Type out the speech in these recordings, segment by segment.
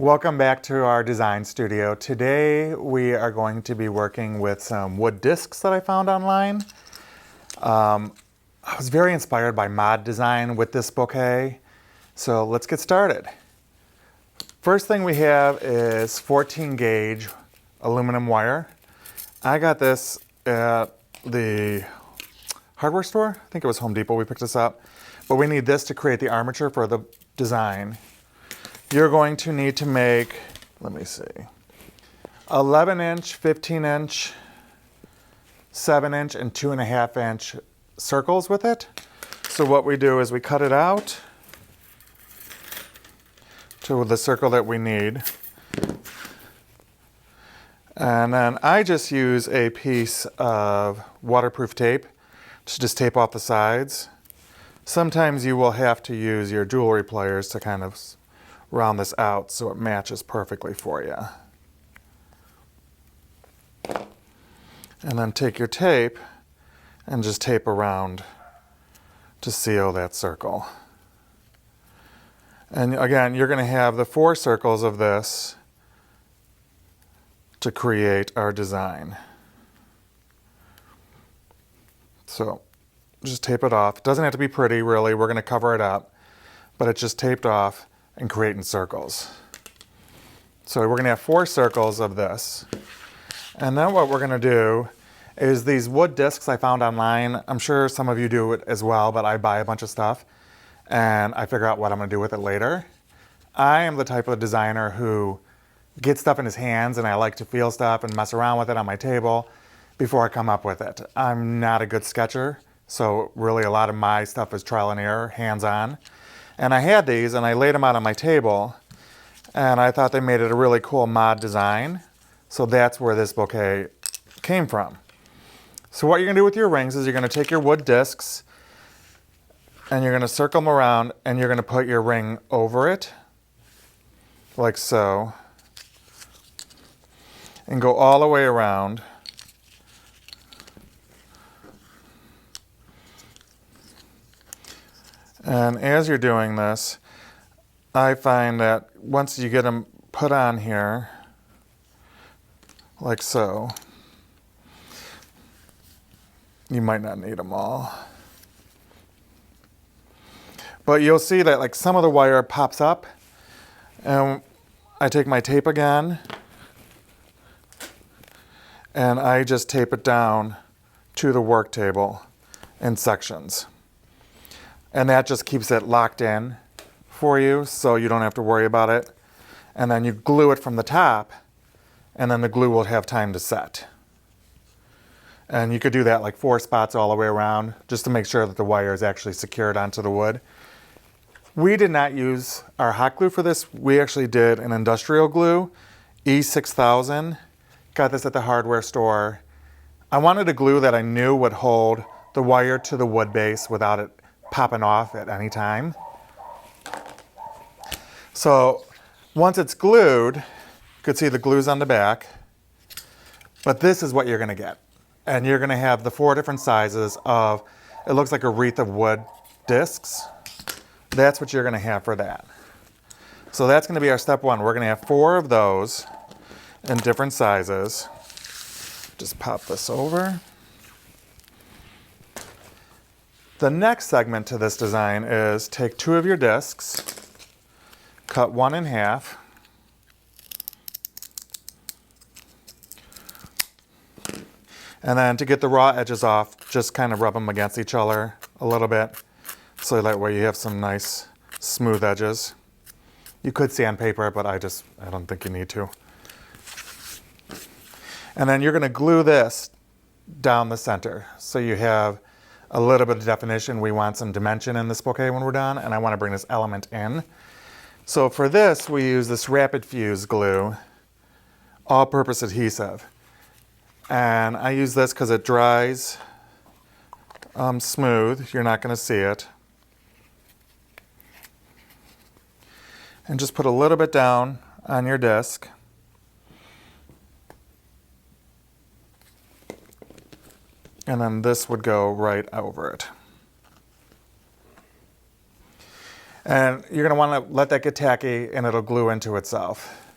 Welcome back to our design studio. Today we are going to be working with some wood discs that I found online. I was very inspired by mod design with this bouquet, so let's get started. First thing we have is 14 gauge aluminum wire. I got this at the hardware store. I think it was Home Depot we picked this up. But we need this to create the armature for the design. You're going to need to make, let me see, 11 inch, 15 inch, 7 inch, and 2.5 inch circles with it. So what we do is we cut it out to the circle that we need. And then I just use a piece of waterproof tape to just tape off the sides. Sometimes you will have to use your jewelry pliers to kind of round this out so it matches perfectly for you. And then take your tape and just tape around to seal that circle. And again, you're going to have the 4 circles of this to create our design. So just tape it off. It doesn't have to be pretty, really. We're going to cover it up, but it's just taped off and creating circles. So we're going to have 4 circles of this. And then what we're going to do is these wood discs I found online. I'm sure some of you do it as well, but I buy a bunch of stuff and I figure out what I'm going to do with it later. I am the type of designer who gets stuff in his hands and I like to feel stuff and mess around with it on my table before I come up with it. I'm not a good sketcher, so really a lot of my stuff is trial and error, hands-on. And I had these and I laid them out on my table and I thought they made it a really cool mod design. So that's where this bouquet came from. So what you're going to do with your rings is you're going to take your wood discs and you're going to circle them around and you're going to put your ring over it, like so, and go all the way around. And as you're doing this, I find that once you get them put on here, like so, you might not need them all. But you'll see that like some of the wire pops up, and I take my tape again, and I just tape it down to the work table in sections. And that just keeps it locked in for you so you don't have to worry about it. And then you glue it from the top and then the glue will have time to set. And you could do that like 4 spots all the way around just to make sure that the wire is actually secured onto the wood. We did not use our hot glue for this. We actually did an industrial glue, E6000. Got this at the hardware store. I wanted a glue that I knew would hold the wire to the wood base without it popping off at any time. So once it's glued, you could see the glue's on the back, but this is what you're going to get. And you're going to have the 4 different sizes of, it looks like a wreath of wood discs. That's what you're going to have for that. So that's going to be our step 1. We're going to have 4 of those in different sizes. Just pop this over. The next segment to this design is take 2 of your discs, cut one in half, and then to get the raw edges off, just kind of rub them against each other a little bit, so that way you have some nice smooth edges. You could sandpaper, but I don't think you need to. And then you're going to glue this down the center, so you have a little bit of definition. We want some dimension in this bouquet when we're done, and I want to bring this element in. So for this, we use this rapid fuse glue, all-purpose adhesive. And I use this because it dries smooth. You're not going to see it. And just put a little bit down on your disc. And then this would go right over it. And you're going to want to let that get tacky and it'll glue into itself.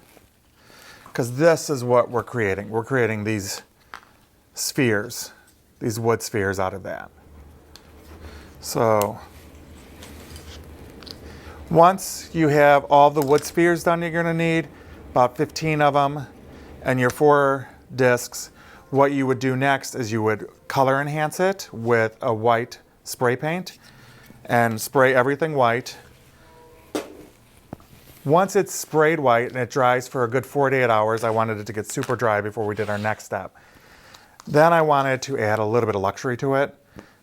Because this is what we're creating. We're creating these spheres, these wood spheres out of that. So once you have all the wood spheres done, you're going to need about 15 of them and your 4 discs. What you would do next is you would color enhance it with a white spray paint and spray everything white. Once it's sprayed white and it dries for a good 48 hours, I wanted it to get super dry before we did our next step. Then I wanted to add a little bit of luxury to it.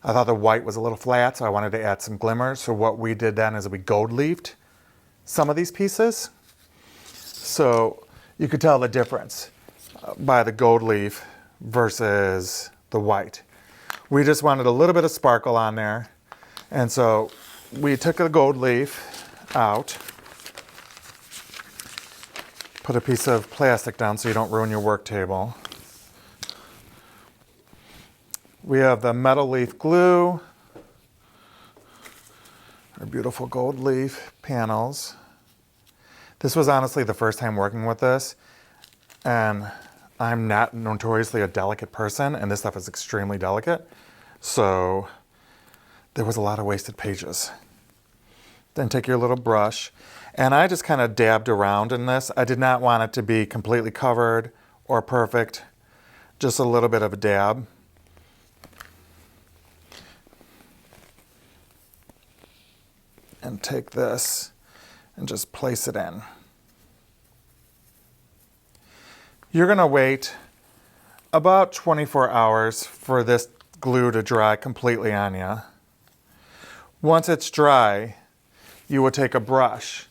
I thought the white was a little flat, so I wanted to add some glimmer. So what we did then is we gold leafed some of these pieces. So you could tell the difference by the gold leaf versus the white. We just wanted a little bit of sparkle on there. And so we took the gold leaf out, put a piece of plastic down so you don't ruin your work table. We have the metal leaf glue, our beautiful gold leaf panels. This was honestly the first time working with this, and I'm not notoriously a delicate person, and this stuff is extremely delicate, so there was a lot of wasted pages. Then take your little brush, and I just kind of dabbed around in this. I did not want it to be completely covered or perfect, just a little bit of a dab. And take this and just place it in. You're going to wait about 24 hours for this glue to dry completely on you. Once it's dry, you will take a brush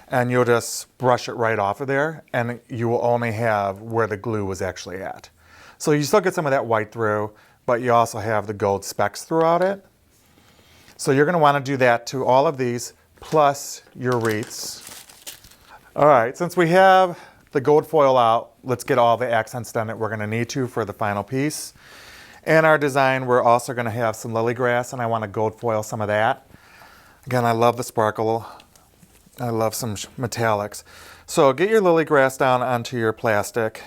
and you'll just brush it right off of there, and you will only have where the glue was actually at. So you still get some of that white through, but you also have the gold specks throughout it. So you're going to want to do that to all of these, plus your wreaths. All right, since we have the gold foil out, let's get all the accents done that we're going to need to for the final piece. In our design, we're also going to have some lily grass, and I want to gold foil some of that. Again, I love the sparkle. I love some metallics. So get your lily grass down onto your plastic,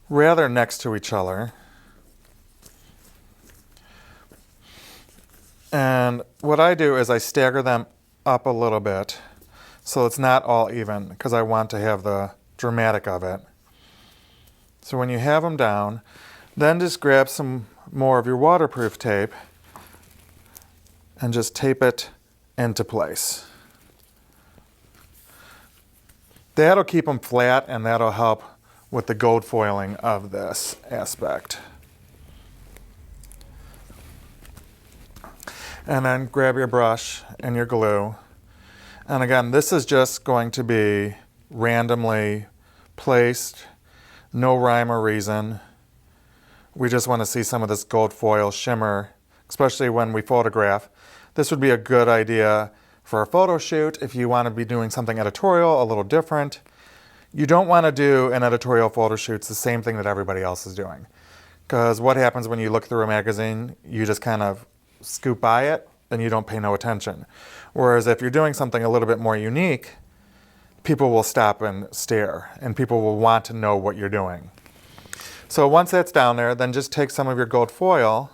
rather next to each other. And what I do is I stagger them up a little bit so it's not all even, because I want to have the dramatic of it. So when you have them down, then just grab some more of your waterproof tape and just tape it into place. That'll keep them flat, and that'll help with the gold foiling of this aspect. And then grab your brush and your glue. And again, this is just going to be randomly placed, no rhyme or reason. We just want to see some of this gold foil shimmer, especially when we photograph. This would be a good idea for a photo shoot if you want to be doing something editorial, a little different. You don't want to do an editorial photo shoot the same thing that everybody else is doing. Because what happens when you look through a magazine, you just kind of scoop by it and you don't pay no attention. Whereas if you're doing something a little bit more unique, people will stop and stare, and people will want to know what you're doing. So once that's down there, then just take some of your gold foil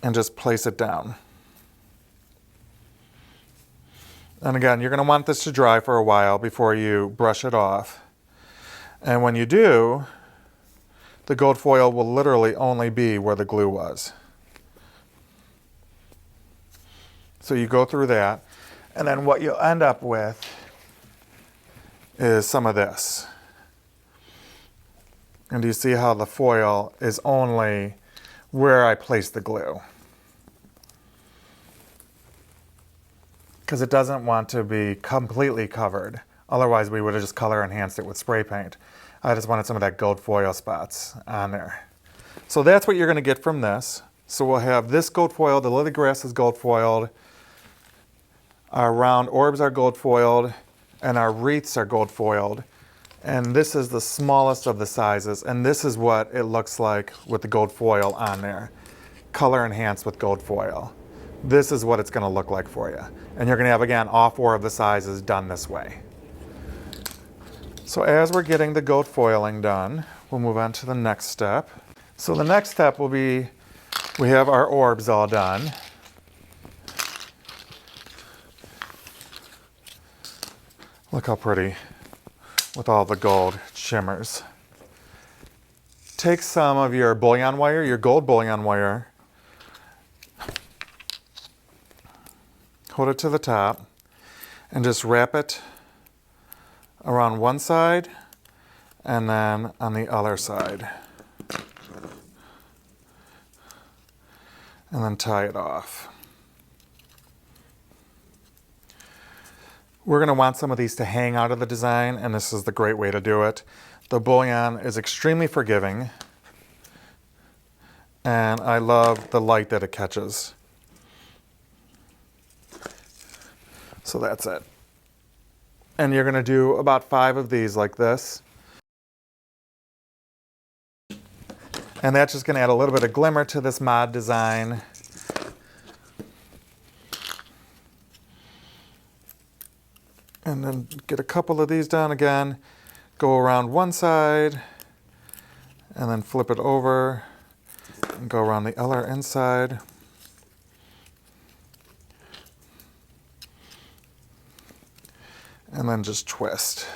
and just place it down. And again, you're going to want this to dry for a while before you brush it off. And when you do, the gold foil will literally only be where the glue was. So you go through that, and then what you'll end up with is some of this. And do you see how the foil is only where I placed the glue? Because it doesn't want to be completely covered. Otherwise, we would have just color enhanced it with spray paint. I just wanted some of that gold foil spots on there. So that's what you're going to get from this. So we'll have this gold foil, the lily grass is gold foiled, our round orbs are gold foiled, and our wreaths are gold foiled. And this is the smallest of the sizes, and this is what it looks like with the gold foil on there. Color enhanced with gold foil. this is what it's going to look like for you. And you're going to have, again, all 4 of the sizes done this way. So as we're getting the gold foiling done, we'll move on to the next step. So the next step will be, we have our orbs all done. Look how pretty with all the gold shimmers. Take some of your bullion wire, your gold bullion wire, hold it to the top, and just wrap it around one side and then on the other side. And then tie it off. We're going to want some of these to hang out of the design, and this is the great way to do it. The bullion is extremely forgiving, and I love the light that it catches. So that's it. And you're going to do about 5 of these like this. And that's just going to add a little bit of glimmer to this mod design. And then get a couple of these done again. Go around one side and then flip it over and go around the other inside. And then just twist.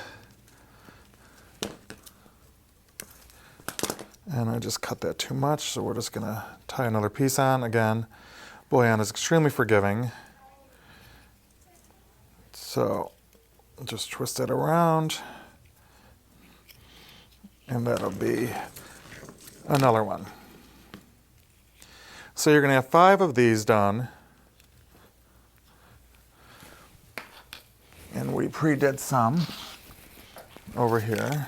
And I just cut that too much, so we're just gonna tie another piece on. Again, bullion is extremely forgiving. So just twist it around, and that'll be another one. So you're gonna have 5 of these done. And we pre-did some over here.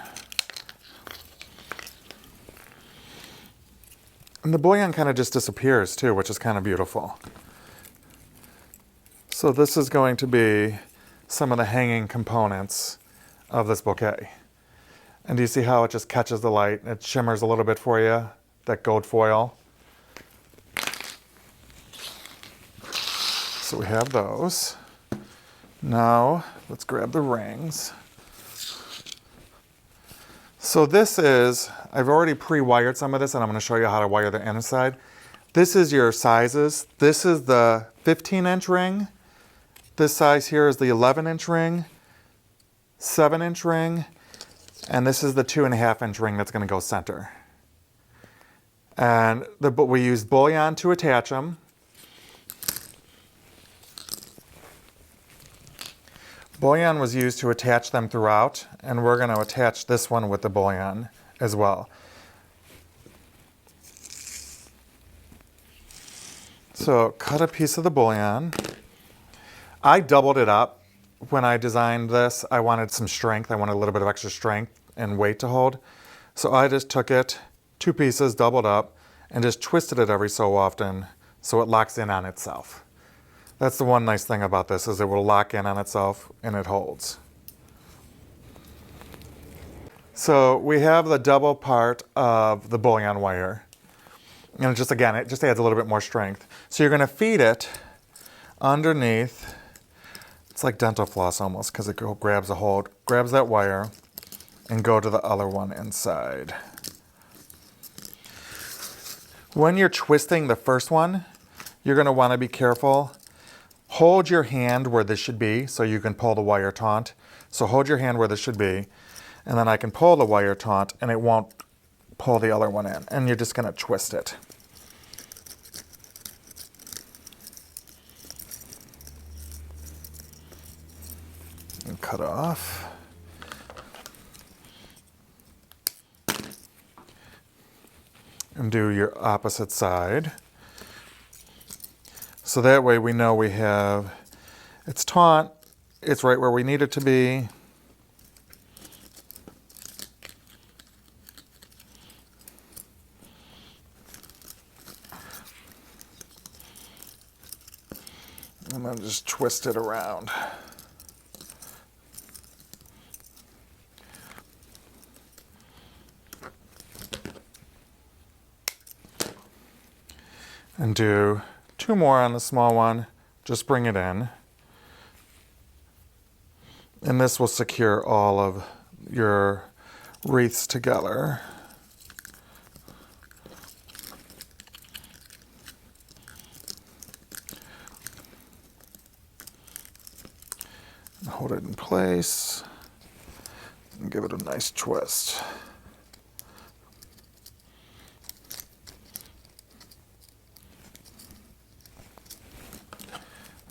And the bullion kind of just disappears too, which is kind of beautiful. So this is going to be some of the hanging components of this bouquet. And do you see how it just catches the light? It shimmers a little bit for you, that gold foil. So we have those. Now, let's grab the rings. So this is, I've already pre-wired some of this, and I'm going to show you how to wire the inside. This is your sizes. This is the 15-inch ring. This size here is the 11-inch ring, 7-inch ring, and this is the 2.5-inch ring that's going to go center. And we use bullion to attach them. Bullion was used to attach them throughout, and we're going to attach this one with the bullion as well. So cut a piece of the bullion. I doubled it up when I designed this. I wanted some strength. I wanted a little bit of extra strength and weight to hold. So I just took it, 2 pieces, doubled up, and just twisted it every so often so it locks in on itself. That's the one nice thing about this, is it will lock in on itself and it holds. So we have the double part of the bullion wire. And just again, it just adds a little bit more strength. So you're going to feed it underneath. It's like dental floss almost, because it grabs a hold, grabs that wire, and go to the other one inside. When you're twisting the first one, you're going to want to be careful. Hold your hand where this should be so you can pull the wire taut. So hold your hand where this should be, and then I can pull the wire taut and it won't pull the other one in. And you're just going to twist it. And cut off. And do your opposite side. So that way we know we have, it's taut, it's right where we need it to be. And then just twist it around. And do 2 more on the small one, just bring it in. And this will secure all of your wreaths together. And hold it in place and give it a nice twist.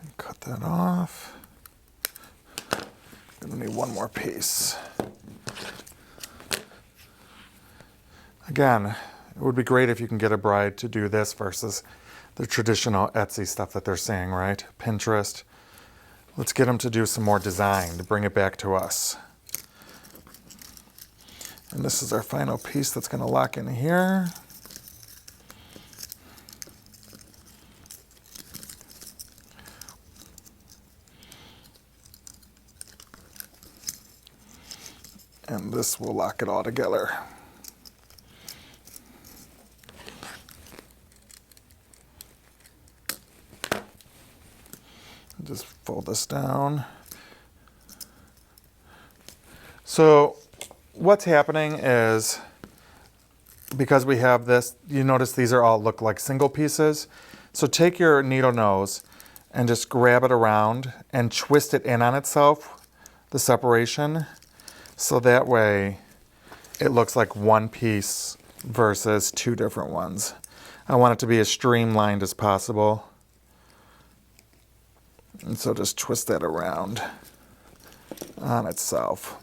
And cut that off. Gonna need one more piece. Again, it would be great if you can get a bride to do this versus the traditional Etsy stuff that they're seeing, right? Pinterest. Let's get them to do some more design to bring it back to us. And this is our final piece that's going to lock in here. And this will lock it all together. Just fold this down. So what's happening is, because we have this, you notice these are all look like single pieces. So take your needle nose and just grab it around and twist it in on itself, the separation. So that way it looks like one piece versus 2 different ones. I want it to be as streamlined as possible. And so just twist that around on itself.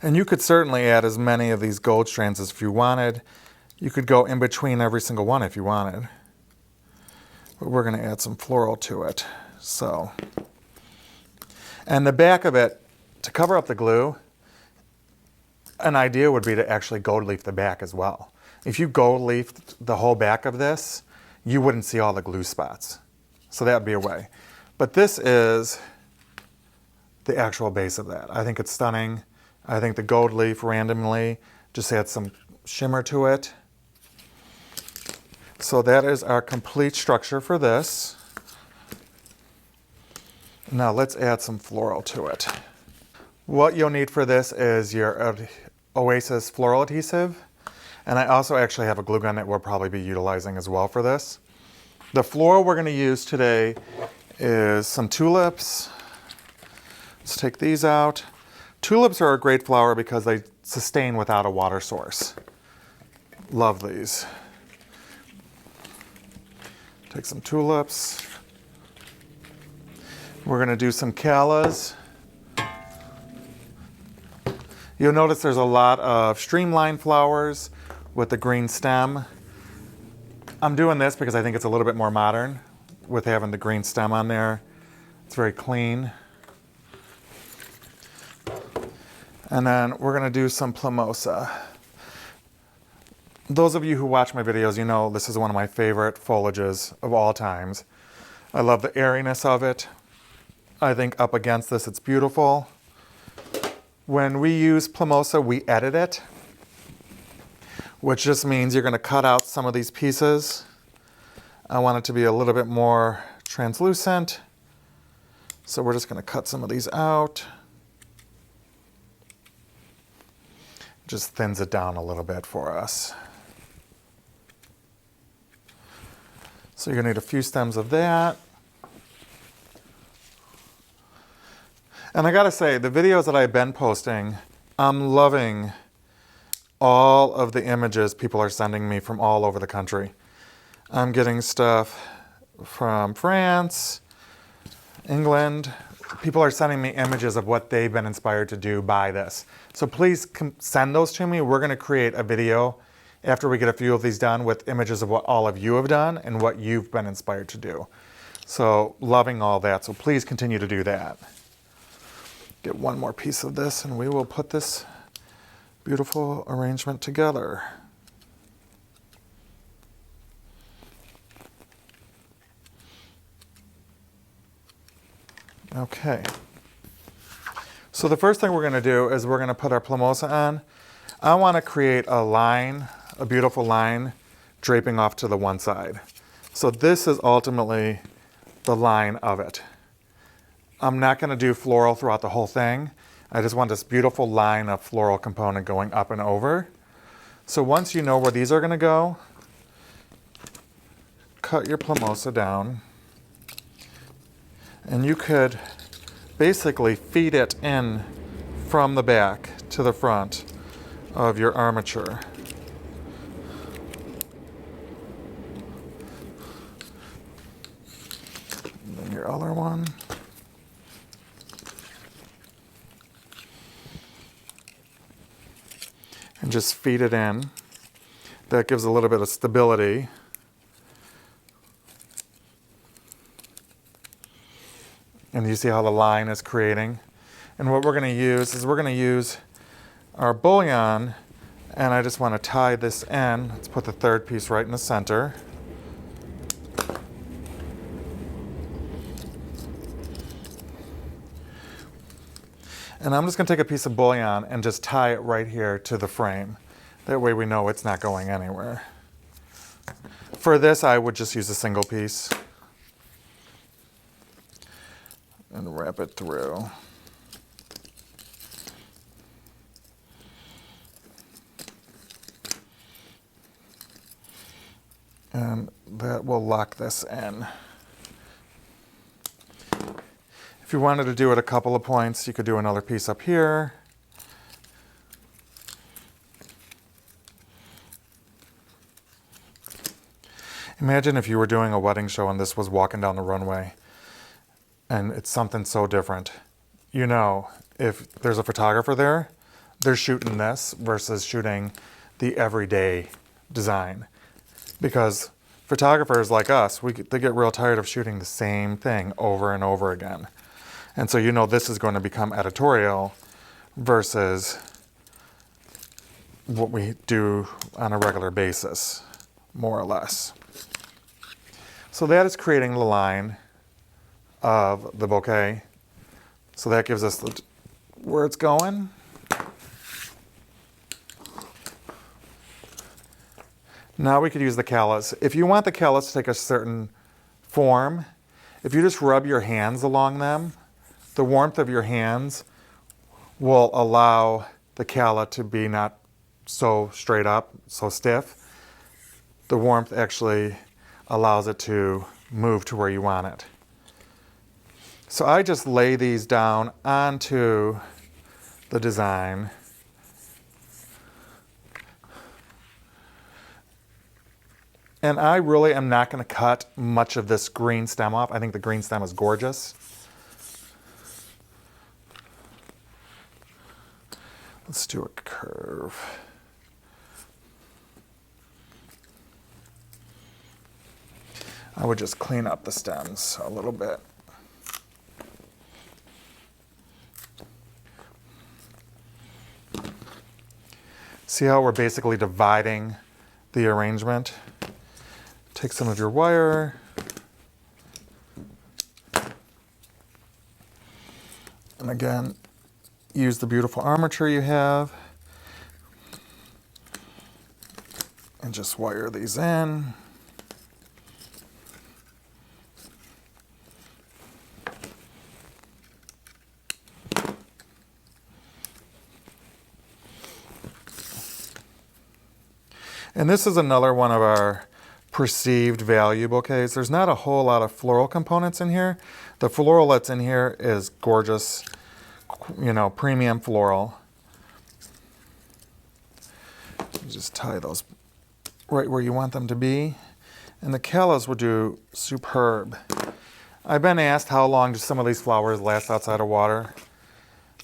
And you could certainly add as many of these gold strands as if you wanted. You could go in between every single one if you wanted. But we're going to add some floral to it. So, and the back of it, to cover up the glue, an idea would be to actually gold leaf the back as well. If you gold leafed the whole back of this, you wouldn't see all the glue spots. So that would be a way. But this is the actual base of that. I think it's stunning. I think the gold leaf randomly just adds some shimmer to it. So that is our complete structure for this. Now let's add some floral to it. What you'll need for this is your Oasis floral adhesive. And I also actually have a glue gun that we'll probably be utilizing as well for this. The floral we're going to use today is some tulips. Let's take these out. Tulips are a great flower because they sustain without a water source. Love these. Take some tulips. We're going to do some callas. You'll notice there's a lot of streamlined flowers with the green stem. I'm doing this because I think it's a little bit more modern with having the green stem on there. It's very clean. And then we're going to do some plumosa. Those of you who watch my videos, you know this is one of my favorite foliages of all times. I love the airiness of it. I think up against this it's beautiful. When we use plumosa, we edit it, which just means you're going to cut out some of these pieces. I want it to be a little bit more translucent. So we're just going to cut some of these out. Just thins it down a little bit for us. So you're going to need a few stems of that. And I gotta say, the videos that I've been posting, I'm loving all of the images people are sending me from all over the country. I'm getting stuff from France, England. People are sending me images of what they've been inspired to do by this. So please send those to me. We're gonna create a video after we get a few of these done with images of what all of you have done and what you've been inspired to do. So loving all that, so please continue to do that. Get one more piece of this and we will put this beautiful arrangement together. Okay. So the first thing we're going to do is we're going to put our plumosa on. I want to create a line, a beautiful line draping off to the one side. So this is ultimately the line of it. I'm not going to do floral throughout the whole thing. I just want this beautiful line of floral component going up and over. So once you know where these are going to go, cut your plumosa down. And you could basically feed it in from the back to the front of your armature. And then your other one. And just feed it in. That gives a little bit of stability. And you see how the line is creating. And what we're going to use is we're going to use our bullion, and I just want to tie this in. Let's put the third piece right in the center. And I'm just going to take a piece of bullion and just tie it right here to the frame. That way we know it's not going anywhere. For this, I would just use a single piece and wrap it through. And that will lock this in. If you wanted to do it a couple of points, you could do another piece up here. Imagine if you were doing a wedding show and this was walking down the runway and it's something so different. You know, if there's a photographer there, they're shooting this versus shooting the everyday design. Because photographers like us, they get real tired of shooting the same thing over and over again. And so you know this is going to become editorial versus what we do on a regular basis, more or less. So that is creating the line of the bouquet. So that gives us where it's going. Now we could use the callus. If you want the callus to take a certain form, if you just rub your hands along them, the warmth of your hands will allow the calla to be not so straight up, so stiff. The warmth actually allows it to move to where you want it. So I just lay these down onto the design. And I really am not going to cut much of this green stem off. I think the green stem is gorgeous. Let's do a curve. I would just clean up the stems a little bit. See how we're basically dividing the arrangement? Take some of your wire. And again, use the beautiful armature you have. And just wire these in. And this is another one of our perceived value bouquets. There's not a whole lot of floral components in here. The floral that's in here is gorgeous, you know, premium floral. You just tie those right where you want them to be. And the callas will do superb. I've been asked how long do some of these flowers last outside of water.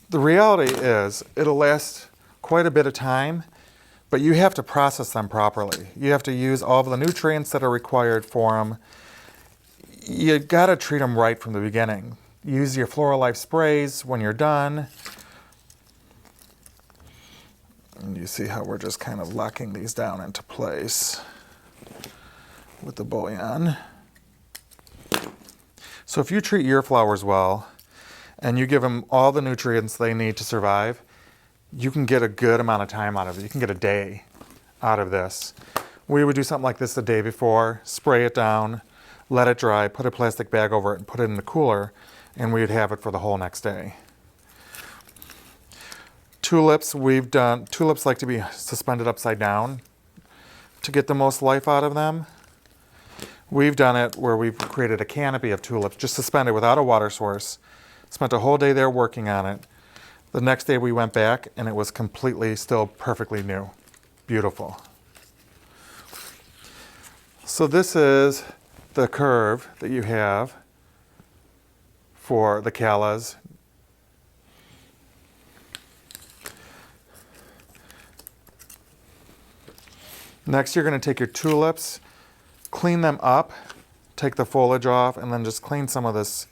The reality is it'll last quite a bit of time, but you have to process them properly. You have to use all of the nutrients that are required for them. You gotta treat them right from the beginning. Use your Floral Life sprays when you're done. And you see how we're just kind of locking these down into place with the bullion. So if you treat your flowers well and you give them all the nutrients they need to survive, you can get a good amount of time out of it. You can get a day out of this. We would do something like this the day before, spray it down, let it dry, put a plastic bag over it, and put it in the cooler, and we'd have it for the whole next day. Tulips, tulips like to be suspended upside down to get the most life out of them. We've done it where we've created a canopy of tulips, just suspended without a water source. Spent a whole day there working on it. The next day we went back and it was completely, still perfectly new. Beautiful. So this is the curve that you have for the callas. Next, you're going to take your tulips, clean them up, take the foliage off, and then just clean some of this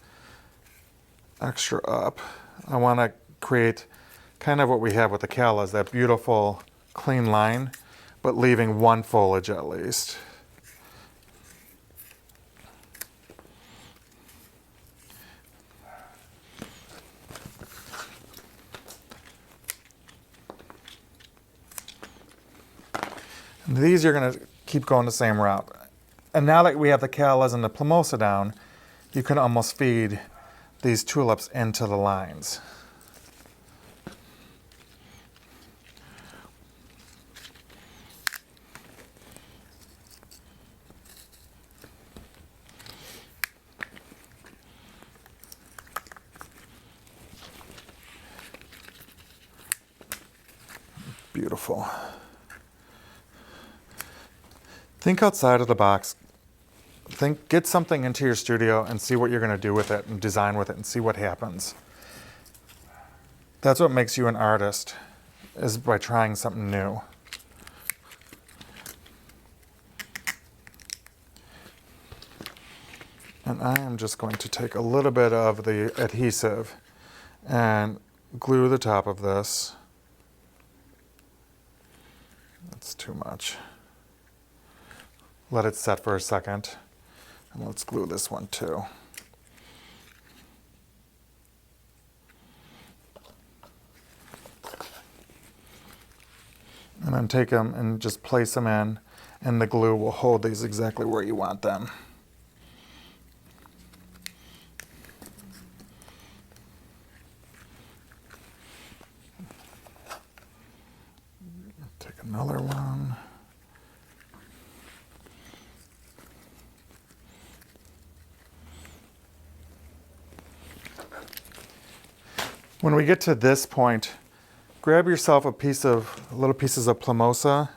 extra up. I want to create kind of what we have with the callas, that beautiful clean line, but leaving one foliage at least. And these you're going to keep going the same route. And now that we have the callas and the plumosa down, you can almost feed these tulips into the lines. Beautiful. Think outside of the box. Get something into your studio and see what you're going to do with it and design with it and see what happens. That's what makes you an artist, is by trying something new. And I am just going to take a little bit of the adhesive and glue the top of this. That's too much. Let it set for a second. And let's glue this one too. And then take them and just place them in, and the glue will hold these exactly where you want them. Take another one. When we get to this point, grab yourself little pieces of plumosa.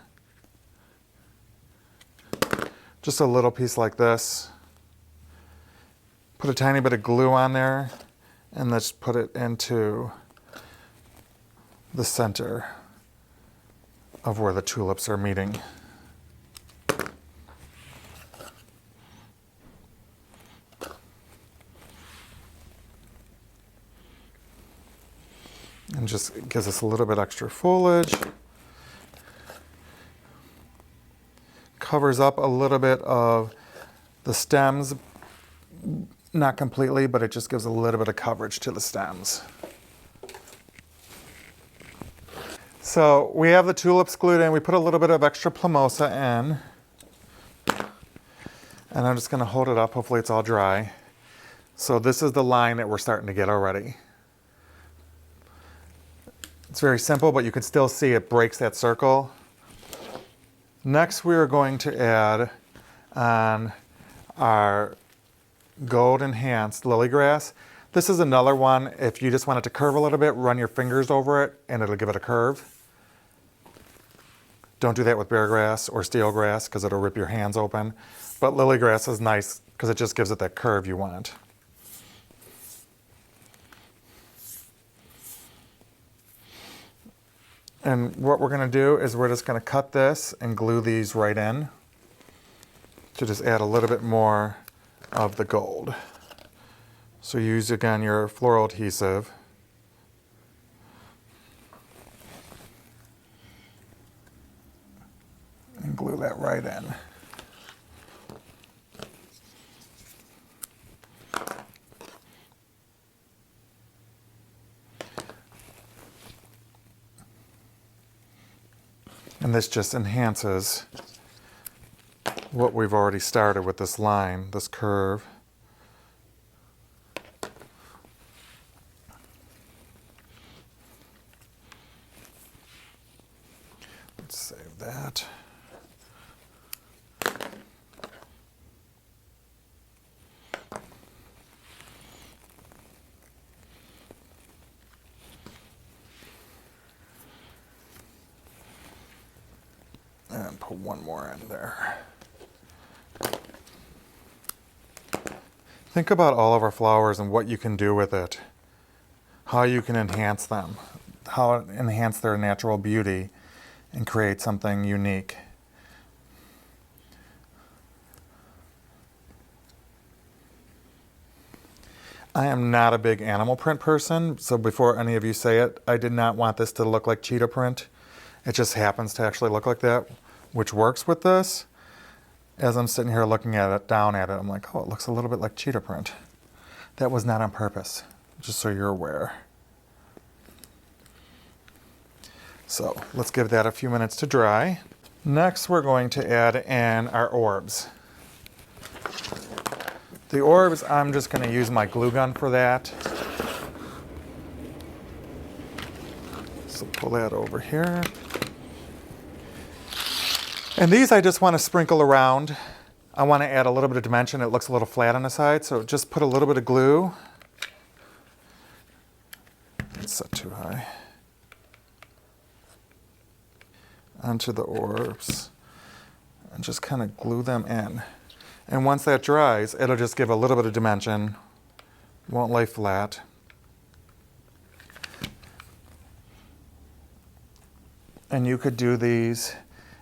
Just a little piece like this. Put a tiny bit of glue on there, and let's put it into the center of where the tulips are meeting. And just gives us a little bit extra foliage. Covers up a little bit of the stems, not completely, but it just gives a little bit of coverage to the stems. So we have the tulips glued in. We put a little bit of extra plumosa in. And I'm just going to hold it up. Hopefully it's all dry. So this is the line that we're starting to get already. It's very simple, but you can still see it breaks that circle. Next, we are going to add on our gold enhanced lily grass. This is another one. If you just want it to curve a little bit, run your fingers over it and it'll give it a curve. Don't do that with bear grass or steel grass because it'll rip your hands open. But lily grass is nice because it just gives it that curve you want. And what we're going to do is we're just going to cut this and glue these right in to just add a little bit more of the gold. So use again your floral adhesive. And glue that right in. And this just enhances what we've already started with this line, this curve. Let's save that. And put one more in there. Think about all of our flowers and what you can do with it, how you can enhance them, how enhance their natural beauty and create something unique. I am not a big animal print person, so before any of you say it, I did not want this to look like cheetah print. It just happens to actually look like that, which works with this. As I'm sitting here looking at it, down at it, I'm like, oh, it looks a little bit like cheetah print. That was not on purpose, just so you're aware. So let's give that a few minutes to dry. Next, we're going to add in our orbs. The orbs, I'm just going to use my glue gun for that. So pull that over here. And these I just want to sprinkle around. I want to add a little bit of dimension. It looks a little flat on the side, so just put a little bit of glue. It's set too high. Onto the orbs. And just kind of glue them in. And once that dries, it'll just give a little bit of dimension. Won't lay flat. And you could do these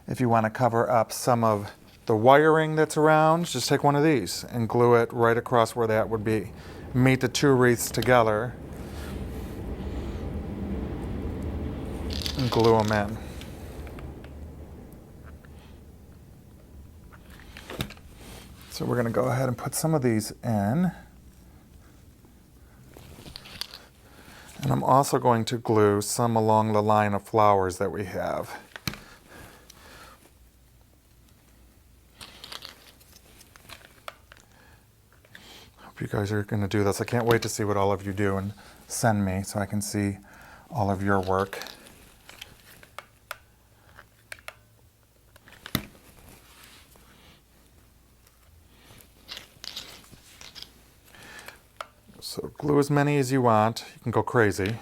if you want to cover up some of the wiring that's around. Just take one of these and glue it right across where that would be. Meet the two wreaths together and glue them in. So we're going to go ahead and put some of these in. And I'm also going to glue some along the line of flowers that we have. Hope you guys are going to do this. I can't wait to see what all of you do and send me so I can see all of your work. So glue as many as you want. You can go crazy.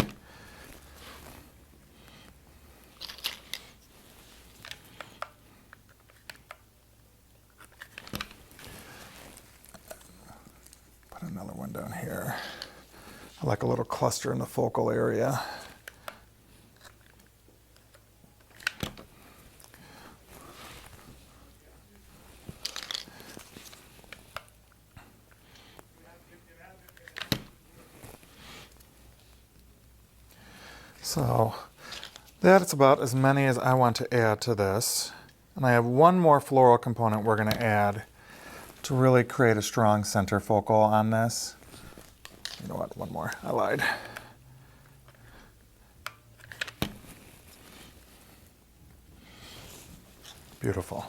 Put another one down here. I like a little cluster in the focal area. So that's about as many as I want to add to this. And I have one more floral component we're going to add to really create a strong center focal on this. You know what, one more, I lied. Beautiful.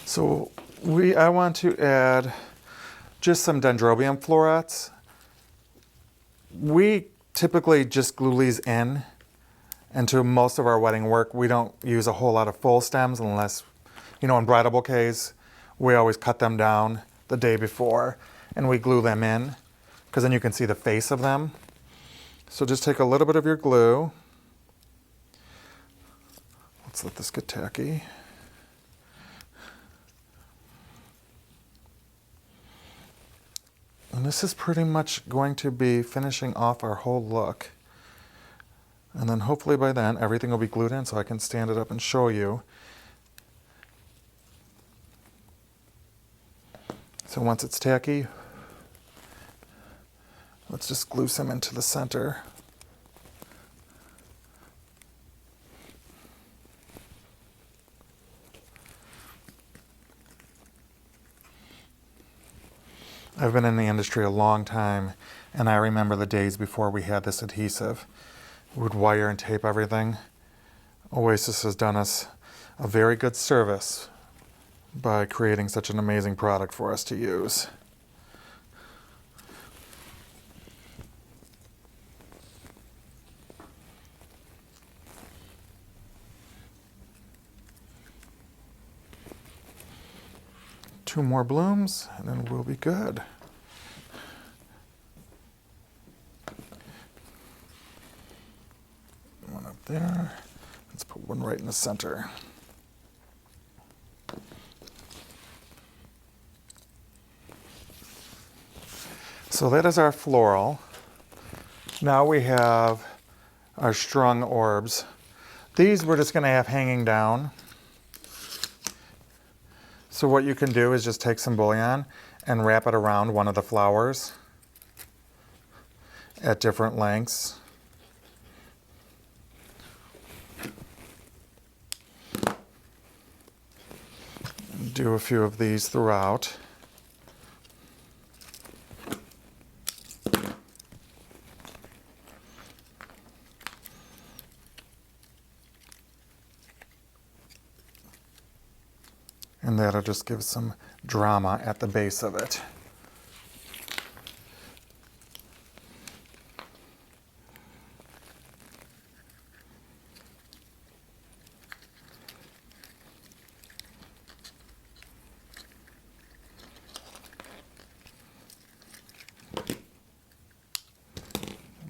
So I want to add just some dendrobium florets. We typically just glue these in. And to most of our wedding work, we don't use a whole lot of full stems unless, in bridal bouquets, we always cut them down the day before and we glue them in because then you can see the face of them. So just take a little bit of your glue. Let's let this get tacky. And this is pretty much going to be finishing off our whole look. And then hopefully by then everything will be glued in so I can stand it up and show you. So once it's tacky, let's just glue some into the center. I've been in the industry a long time, and I remember the days before we had this adhesive. We would wire and tape everything. Oasis has done us a very good service by creating such an amazing product for us to use. Two more blooms and then we'll be good. One up there. Let's put one right in the center. So that is our floral. Now we have our strung orbs. These we're just going to have hanging down. So what you can do is just take some bouillon and wrap it around one of the flowers at different lengths. Do a few of these throughout. And that'll just give some drama at the base of it.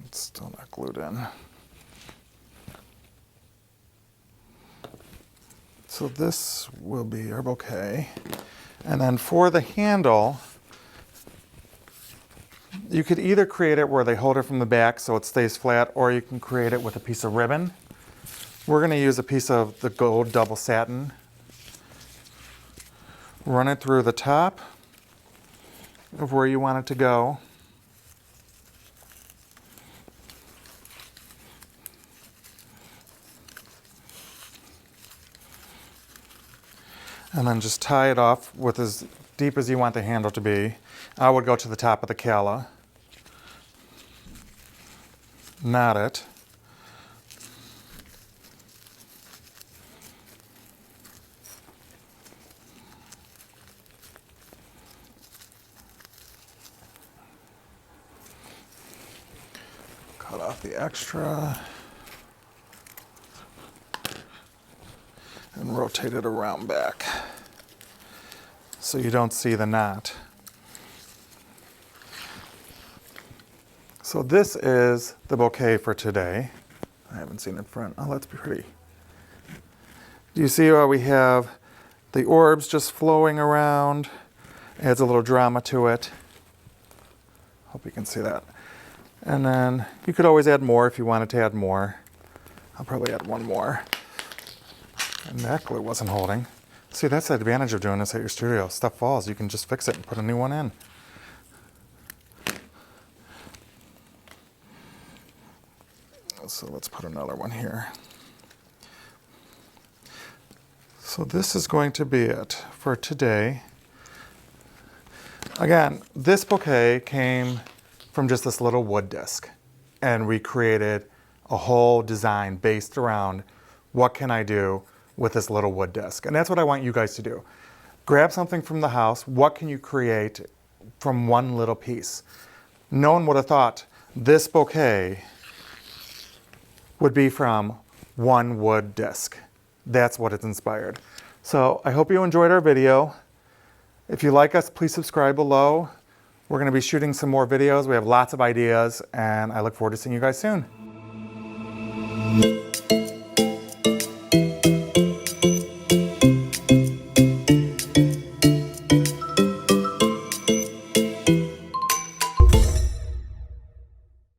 It's still not glued in. So this will be our bouquet. And then for the handle, you could either create it where they hold it from the back so it stays flat, or you can create it with a piece of ribbon. We're going to use a piece of the gold double satin. Run it through the top of where you want it to go. And then just tie it off with as deep as you want the handle to be. I would go to the top of the calla. Knot it. Cut off the extra. And rotate it around back so you don't see the knot. So this is the bouquet for today. I haven't seen it front. Oh, that's pretty. Do you see how we have the orbs just flowing around? Adds a little drama to it. Hope you can see that. And then you could always add more if you wanted to add more. I'll probably add one more. And that glue wasn't holding. See, that's the advantage of doing this at your studio. Stuff falls, you can just fix it and put a new one in. So let's put another one here. So this is going to be it for today. Again, this bouquet came from just this little wood disc, and we created a whole design based around what can I do with this little wood disc. And that's what I want you guys to do. Grab something from the house. What can you create from one little piece? No one would have thought this bouquet would be from one wood disc. That's what it's inspired. So I hope you enjoyed our video. If you like us, please subscribe below. We're gonna be shooting some more videos. We have lots of ideas, and I look forward to seeing you guys soon.